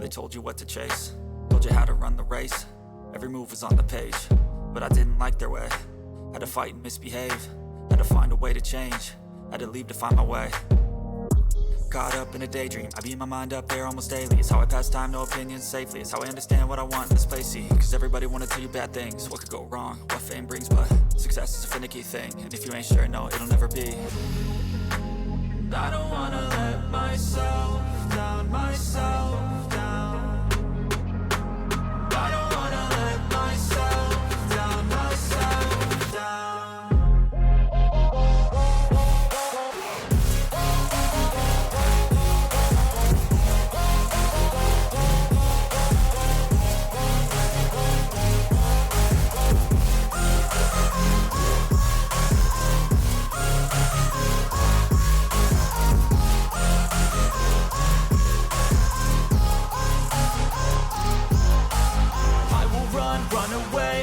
they told you what to chase, told you how to run the race. Every move was on the page, but I didn't like their way. Had to fight and misbehave, had to find a way to change, had to leave to find my way. Caught up in a daydream, I beat my mind up there almost daily. It's how I pass time, no opinions safely. It's how I understand what I want in this place, see. Cause everybody wanna tell you bad things, what could go wrong, what fame brings. But success is a finicky thing, and if you ain't sure, no, it'll never be. I don't wanna let myself down, myself down. I don't wanna let myself down, myself down.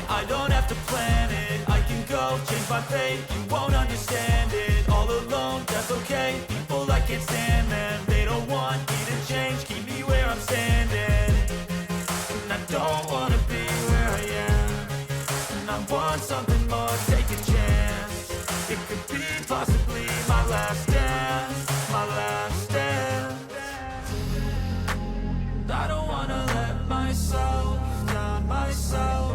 I don't have to plan it, I can go change my fate. You won't understand it, all alone, that's okay. People I can't stand them, they don't want me to change. Keep me where I'm standing, and I don't wanna be where I am. And I want something more, take a chance. It could be possibly my last dance, my last dance. And I don't wanna let myself down, myself.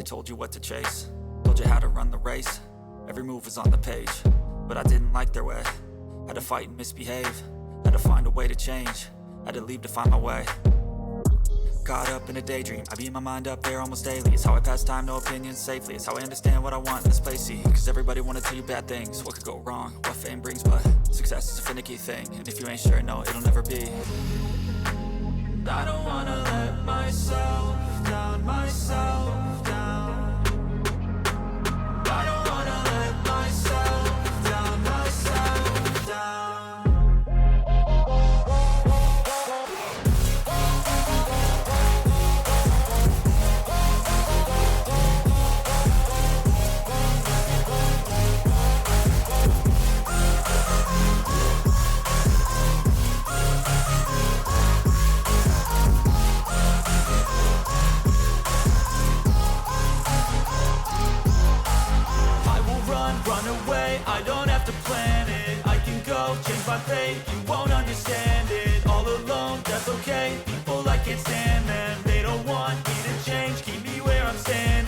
Told you what to chase, told you how to run the race. Every move was on the page, but I didn't like their way. Had to fight and misbehave, had to find a way to change, had to leave to find my way. Caught up in a daydream, I beat my mind up there almost daily. It's how I pass time, no opinions safely. It's how I understand what I want in this place, see. Cause everybody wanna tell you bad things, what could go wrong, what fame brings. But success is a finicky thing, and if you ain't sure, no, it'll never be. I don't wanna let myself down, myself down. I don't wanna let myself down, myself down. I don't have to plan it, I can go change my fate. You won't understand it, all alone, that's okay. People I can't stand them, they don't want me to change. Keep me where I'm standing.